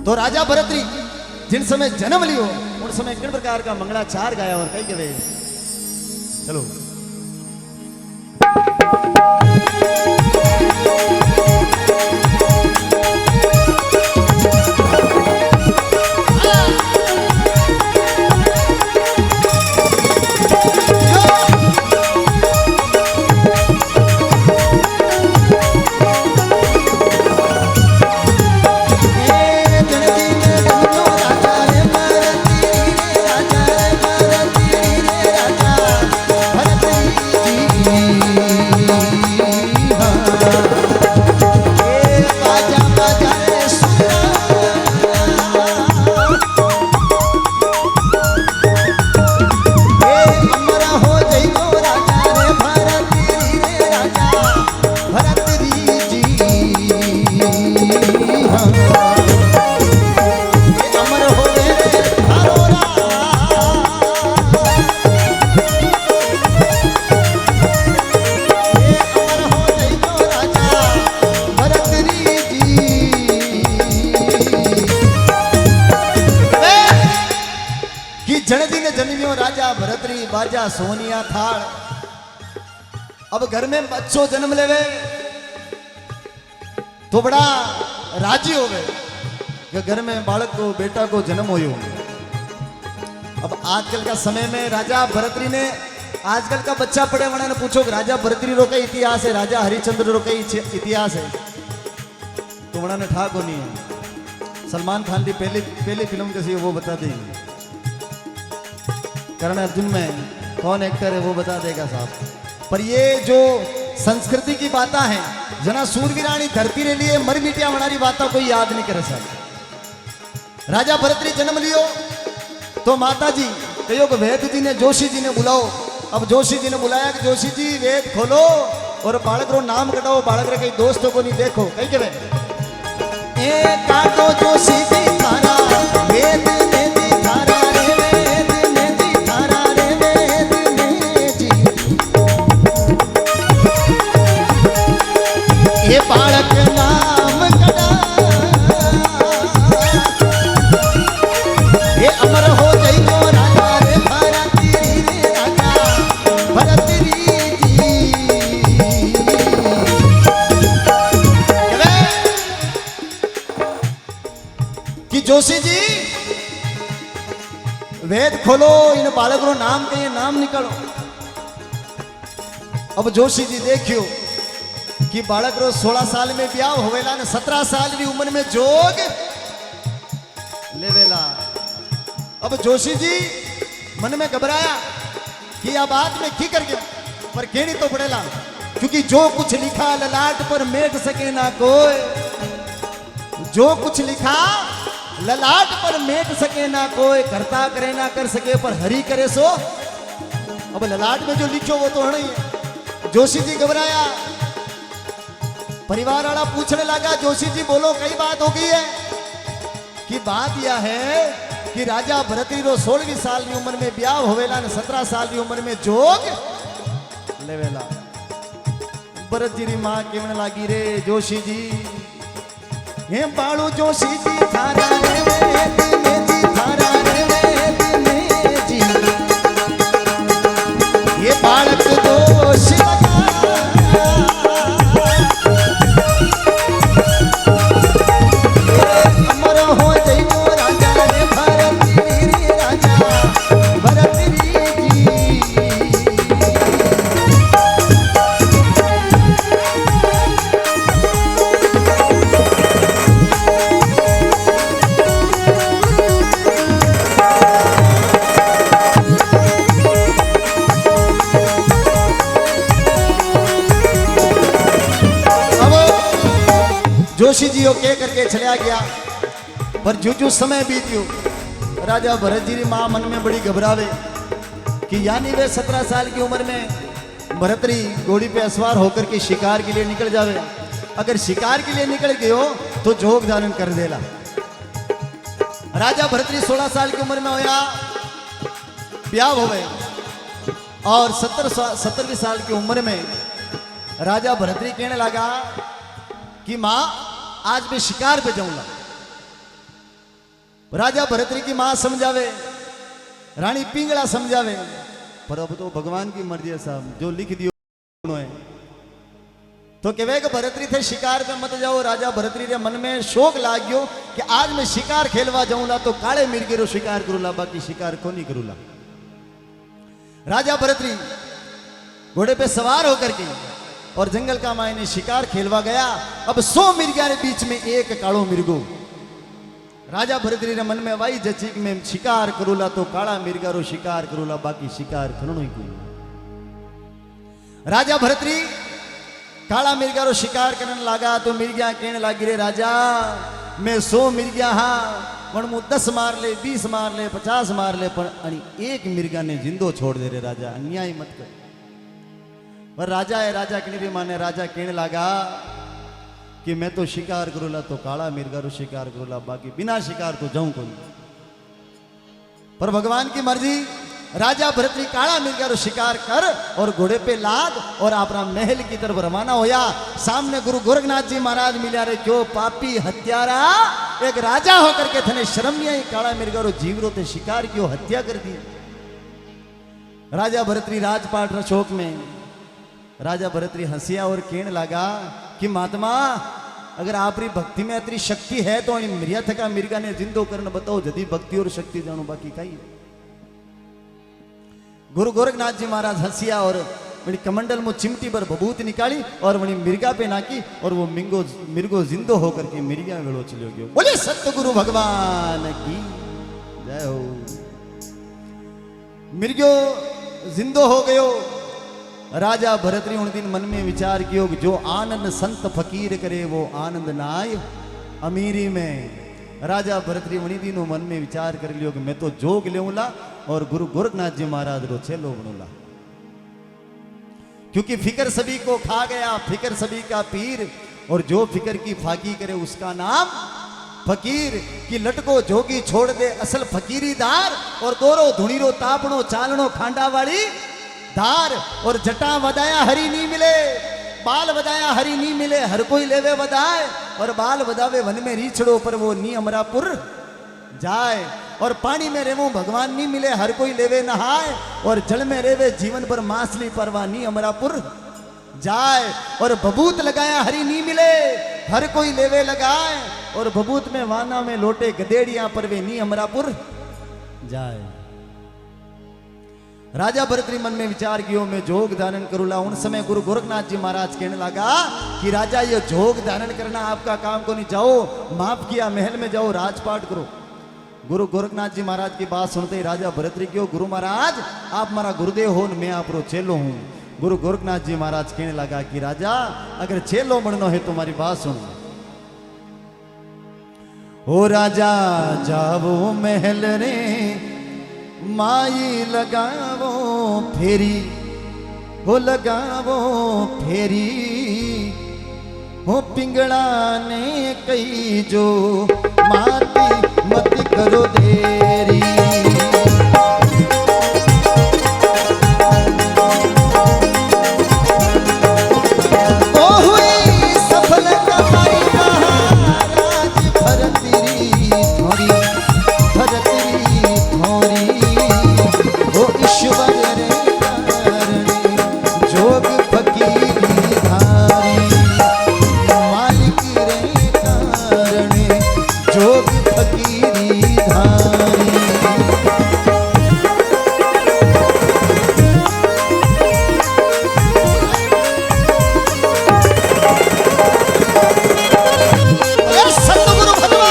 तो राजा भरतरी जिन समय जन्म लियो उन समय किन प्रकार का मंगलाचार गाया और कई कहे चलो राजा भरतरी बाजा सोनिया थाल। अब घर में बच्चों जन्म लेवे तो बड़ा राजी हो गए कि घर में बालक को बेटा को जन्म हो। अब आजकल का समय में राजा भरतरी ने आजकल का बच्चा पढ़े वाले ने पूछो राजा भरतरी रो का इतिहास है, राजा हरिश्चंद्र रो का इतिहास है तो बड़ा ने ठा को नहीं है। सलमान खान की पहली फिल्म कैसी है वो बता देंगे, करण अर्जुन में कौन एक्टर है वो बता देगा साहब। पर ये जो संस्कृति की बातें हैं जना सूरवीरानी धरती रे लिए मर मिटिया हमारी बातें कोई याद नहीं करे साहब। राजा भरतरी जन्म लियो तो माता जी कहो कि वेद जी ने जोशी जी ने बुलाओ। अब जोशी जी ने बुलाया कि जोशी जी वेद खोलो और बालक रो नाम कटाओ, बालक रे कई दोस्तों को नहीं देखो कहीं के ए काटो जोशी जी थारा वेद ने दी थारा ये बालक नाम कड़ा ये अमर हो गई तो राजा रे भरतरी रे राजा भरतरी जी। कि जोशी जी वेद खोलो इन बालक रो नाम के नाम निकलो। अब जोशी जी देखियो कि बालक रो 16 साल में ब्याह होवेला ने 17 साल की उम्र में जोग लेवेला। अब जोशी जी मन में घबराया कि यह बात में की कर गया पर कहनी तो पड़ेला क्योंकि जो कुछ लिखा ललाट पर मेट सके ना कोई, जो कुछ लिखा ललाट पर मेट सके ना कोई, करता करे ना कर सके पर हरि करे सो। अब ललाट में जो लिखो वो तो है ही। जोशी जी घबराया, परिवार वाला पूछने लगा जोशी जी बोलो कई बात हो गई है। कि बात यह है कि राजा भरतरी रो 16वीं साल की उम्र में ब्याह होवेला ने 17 साल की उम्र में जोग लेवेला। भरत जी री मां केवने लागी रे जोशी जी हे बाळू जोशी जी थारा रे वेद में जी थारा रे वेद में जी ये बालक दोष लगा जोशी जी के करके चला गया। पर जो समय बीतियो राजा भरत जी की मां मन में बड़ी घबरावे कि यानी वे 17 साल की उम्र में भरतरी घोड़ी पे असवार होकर के शिकार के लिए निकल जावे। अगर शिकार के लिए निकल गयो तो जोग दान कर देला। राजा भरतरी 16 साल की उम्र में होया ब्याह हो गए और 17वीं साल की उम्र में राजा भरतरी कहने लगा कि मां आज मैं शिकार पे जाऊंगा। राजा भरतरी की मां समझावे, रानी पिंगला समझावे, पर अब तो भगवान की मर्जी है साहब, जो लिख दियो है। तो कहे कि भरतरी थे शिकार पे मत जाओ। राजा भरतरी के मन में शौक लाग गयो कि आज मैं शिकार खेलवा जाऊंगा तो काले मिर्गे रो शिकार करूला, बाकी शिकार को नहीं करूला। राजा भरतरी घोड़े पे सवार होकर के और जंगल का मायने शिकार खेलवा गया। अब 100 मिर्गा के बीच में एक कालो मिर्गो। राजा भरतरी रे मन में वाई जची कि मैं शिकार करूला तो काला मिर्गा रो शिकार करूला, बाकी शिकार करनो ही कोई। राजा भरतरी काला मिर्गा रो शिकार करने लगा तो मिर्गा कहने लगी, रे राजा मैं 100 मिर्गा हाँ पण मु 10 मार ले, 20 मार ले, 50 मार ले, पर एक मिर्गा ने जिंदो छोड़ दे रे राजा, अन्याय मत कर। पर राजा है, राजा कहने भी माने। राजा कहने लगा कि मैं तो शिकार करूला तो काला मिर्गा रो शिकार करूला, बाकी बिना शिकार तो जाऊं कोई। पर भगवान की मर्जी, राजा भरतरी काला मिर्गा रो शिकार कर और घोड़े पे लाद और अपना महल की तरफ रवाना होया। सामने गुरु गोरखनाथ जी महाराज मिला रे, क्यों पापी हत्यारा, एक राजा होकर के थने शर्म नहीं आई, काला मिर्गा रो जीव रो ते शिकार क्यों हत्या कर दी। राजा भरतरी राजपाट रो शोक में राजा भरतरी हंसिया और कहने लगा कि महात्मा अगर आपरी भक्ति में इतनी शक्ति है तो मिर्या थका मिर्गा ने जिंदो करने बताओ, जदी भक्ति और शक्ति जानो, बाकी कहीं। गुरु गोरखनाथ जी महाराज हंसिया और वही कमंडल में चिमटी पर बबूत निकाली और वही मिर्गा पे नाकी और वो मिर्गो जिंदो होकर के मिर्गा वेड़ो चलो गयो। बोले सतगुरु भगवान की जय हो। मिर्गो जिंदो हो गयो। राजा भरतरी उन दिन मन में विचार कियो कि जो आनंद संत फकीर करे वो आनंद नाय अमीरी में। राजा भरतरी उन्हीं दिनों मन में विचार कर लियो कि मैं तो जोग लेऊला और गुरु गोरखनाथ जी महाराज रो छेलो बनूला, क्योंकि फिकर सभी को खा गया, फिकर सभी का पीर, और जो फिकर की फाकी करे उसका नाम फकीर। की लटको जोगी छोड़ दे असल फकीरीदार, और गोरो धुणीरो तापणो चालणो खांडा वाली धार, और जटा वदाया हरी नहीं मिले, बाल वदाया हरी नहीं मिले, हर कोई लेवे वदाए, और बाल वदावे वन में रीछड़ो पर वो नी अमरापुर जाए, और पानी में रेवो भगवान नहीं मिले, हर कोई लेवे नहाए, और जल में रेवे जीवन पर मासली परवा नी अमरापुर जाए, और बबूत लगाया हरी नहीं मिले, हर कोई लेवे लगाए, और बबूत में वाना में लोटे गदेड़ियां पर वे नी अमरापुर जाए। राजा भरतरी मन में विचार कियो मैं जोग धारण करूला। उन समय गुरु गोरखनाथ जी महाराज कहने लगा कि राजा ये जोग धारण करना आपका काम को नहीं, जाओ माफ किया महल में जाओ राजपाट करो। गुरु गोरखनाथ जी महाराज की बात सुनते ही राजा भरतरी क्यों, गुरु महाराज आप हमारा गुरुदेव हो, मैं आपरो चेलो हूं। गुरु गोरखनाथ जी महाराज कहने लगा कि राजा अगर चेलो बनना है तो हमारी बात सुन। ओ राजा जावो महल रे माई लगावो फेरी, हो लगावो फेरी, हो पिंगला ने कही जो माती मत करो देरी। ओ हुई सफल कमाई महाराज भरतरी थोड़ी, भरतरी थोड़ी, ओ ईश्वर रे कारणे जोग फकीरी धारी, मालिक रे कारणे जोग फकीरी धारी। सतगुरु भगवान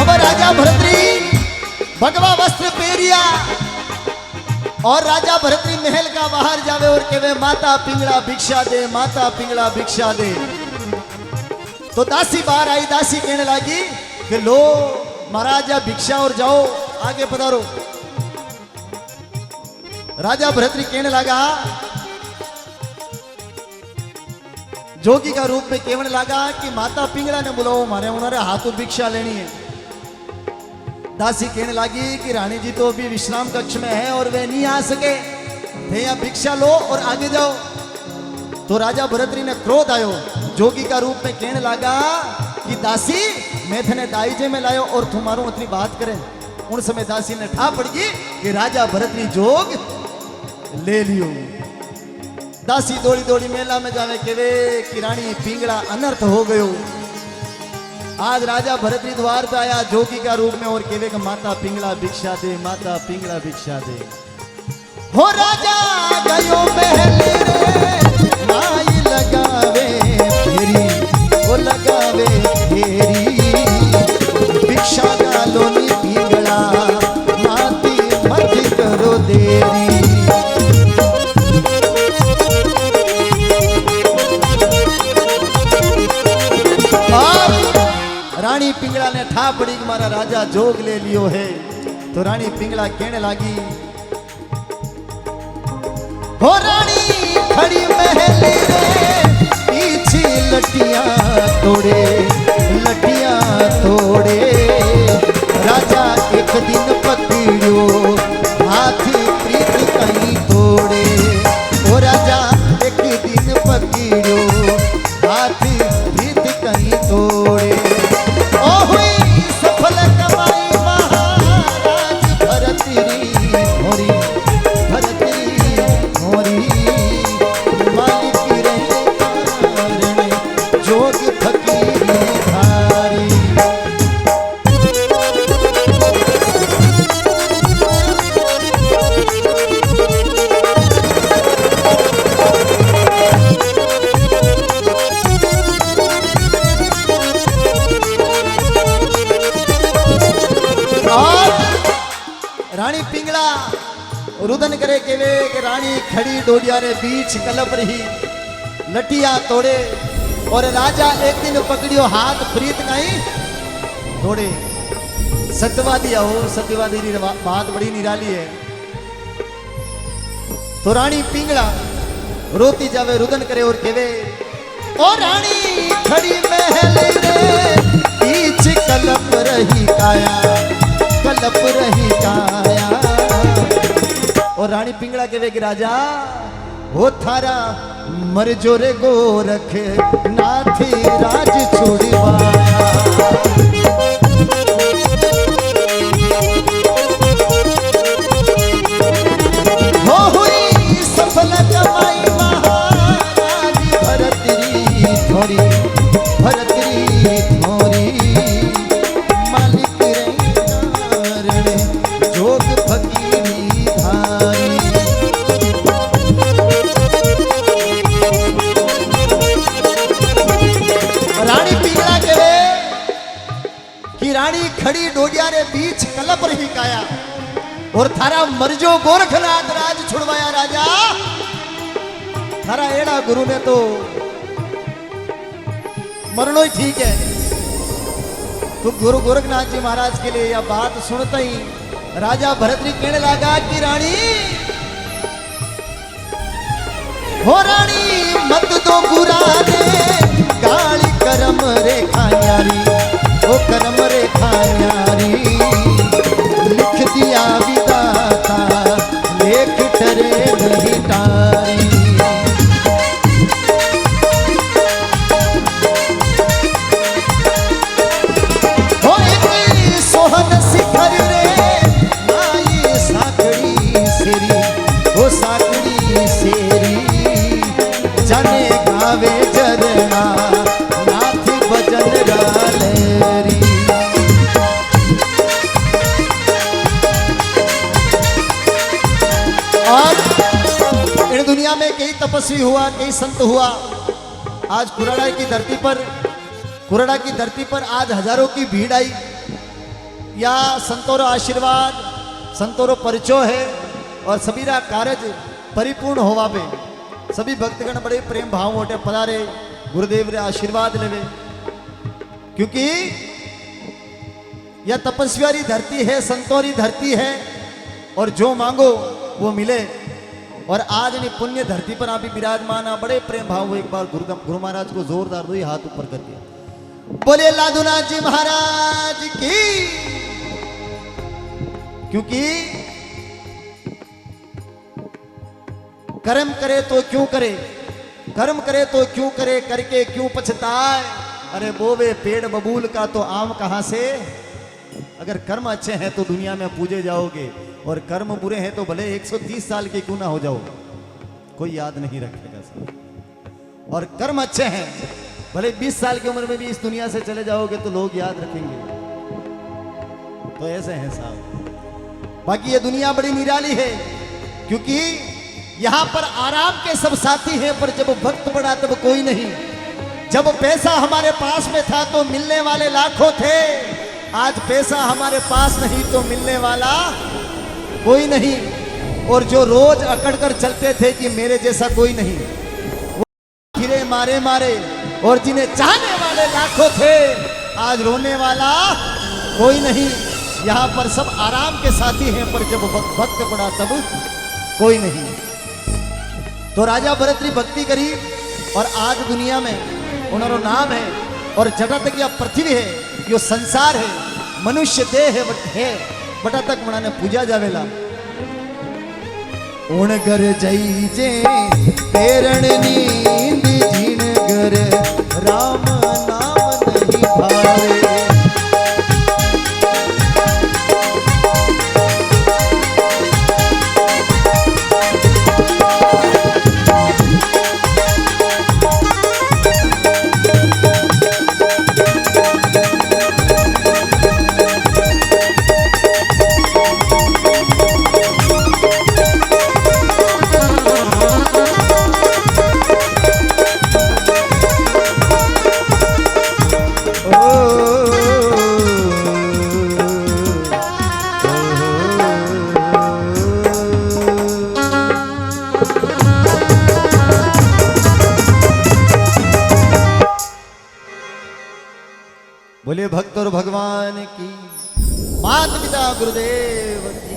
अब राजा भरतरी भगवा वस्त्र पहरिया और राजा भरतरी महल का बाहर जावे और कहे माता पिंगला भिक्षा दे, माता पिंगला भिक्षा दे। तो दासी बाहर आई, दासी कहने लगी कि लो महाराजा भिक्षा और जाओ आगे पधारो। राजा भरतरी कहने लगा, जोगी का रूप में कहने लगा कि माता पिंगला ने बुलाओ, मारे उन्होंने हाथों भिक्षा लेनी है। दासी कहने लगी कि रानी जी तो अभी विश्राम कक्ष में है और वे नहीं आ सके, थे यहाँ भिक्षा लो और आगे जाओ। तो राजा भरतरी ने क्रोध आयो, जोगी का रूप में कहने लगा कि दासी मैं थने दाईजे में लायो और तुम्हारो इतनी बात करें। उन समय दासी ने ठा पड़ी कि राजा भरतरी जोग ले लियो। दासी दौड़ी दौड़ी मेला में जावे केवे कि रानी पिंगला अनर्थ हो गयो। आज राजा भरतरी द्वार पे आया जोगी का रूप में और केवे का माता पिंगला भिक्षा दे, माता पिंगला भिक्षा दे। हो राजा गयो महले रे माई लगावे फेरी, वो लगावे फेरी भिक्षा डालो नी पिंगला माती मत करो देरी। रानी पिंगला ने ठा पड़ी कि मारा राजा जोग ले लियो है। तो रानी पिंगला कहने लगी, हो रानी खड़ी महले रे पीछे लटियां तोड़े, लटियां तोड़े। राजा एक दिन पकड़ियो हाथ प्रीत कहीं तोड़े। ओ राजा एक दिन पकड़ियो हाथ प्रीत कहीं तोड़े। ओ हुई सफल कमाई महाराज भरतरी मोरी, भरतरी मोरी मालिक रहे कारण जोग फकीरी धारी। रानी पिंगला रुदन करे केवे कि रानी खड़ी डोडिया रे बीच कलप रही, लटिया तोड़े। और राजा एक दिन पकड़ियो हाथ प्रीत नहीं तोड़े। सत्यवादी हो, सत्यवादी की बात बड़ी निराली है। तो रानी पिंगला रोती जावे रुदन करे और केवे, ओ रानी खड़ी महल रे बीच कलप रही काया, कलप रही काया। और रानी पिंगला के वे राजा हो थारा मर जोरे गोरख नाथी राज छुड़वाया। हो हुई सफल कमाई महाराज भरतरी थोरी, भरतरी थोरी मालिक रे जोग फकीरी धारी। रानी पिंगला के वे कि रानी खड़ी डोडिया रे बीच कलप रही काया और थारा मरजो गोरखनाथ राज छुड़वाया। राजा थारा एड़ा गुरु ने तो मरनो ही ठीक है। तो गुरु गोरखनाथ जी महाराज के लिए यह बात सुनते ही राजा भरतरी कहने लगा कि रानी, हो रानी मत दो बुरा ने गाली करम रेखा न्यारी, ओ करम रेखा न्यारी। लिख दिया विदाता लेख टरे नहीं टारी। हो एक सोहन शिखर रे माई साकड़ी सेरी, ओ साकड़ी सेरी जाने गावे जरना नाथ भजन गालेरी। और इन दुनिया में कई तपस्वी हुआ, कई संत हुआ। आज कुराड़ा की धरती पर, कुराड़ा की धरती पर आज हजारों की भीड़ आई। या संतों आशीर्वाद, संतों परिचय है और सबीरा कार्य परिपूर्ण होवा पे सभी भक्तगण बड़े प्रेम भाव मोटे पधारे गुरुदेव रे आशीर्वाद लेवे। क्योंकि यह तपस्वी धरती है, संतों की धरती है और जो मांगो वो मिले। और आज नी पुण्य धरती पर आप भी विराजमान, बड़े प्रेम भाव हो। एक बार गुरु महाराज को जोरदार दो हाथ ऊपर करके बोले लादुनाथ जी महाराज की। क्योंकि कर्म करे तो क्यों करे, कर्म करे तो क्यों करे, करके क्यों पछताए। अरे बोवे पेड़ बबूल का तो आम कहां से। अगर कर्म अच्छे हैं तो दुनिया में पूजे जाओगे, और कर्म बुरे हैं तो भले 130 साल के क्यों ना हो जाओ, कोई याद नहीं रखेगा साहब। और कर्म अच्छे हैं, भले 20 साल की उम्र में भी इस दुनिया से चले जाओगे तो लोग याद रखेंगे। तो ऐसे हैं साहब। बाकी ये दुनिया बड़ी निराली है, क्योंकि यहां पर आराम के सब साथी हैं, पर जब वक्त पड़ा तब कोई नहीं। जब पैसा हमारे पास में था तो मिलने वाले लाखों थे, आज पैसा हमारे पास नहीं तो मिलने वाला कोई नहीं। और जो रोज अकड़ कर चलते थे कि मेरे जैसा कोई नहीं, वो फिरे मारे मारे, और जिन्हें चाहने वाले लाखों थे, आज रोने वाला कोई नहीं। यहां पर सब आराम के साथी हैं, पर जब वक्त पड़ा तब कोई नहीं। तो राजा भरतरी भक्ति करी, और आज दुनिया में उन्होंने नाम है, और जटा तक यह पृथ्वी है, यो संसार है, मनुष्य देह है, बटा तक मना ने पूजा जावेला। उण घर जई जे पेरण नींद झीण घर, राम नाम नहीं भावे। बोले भक्त और भगवान की, माता पिता गुरुदेव की।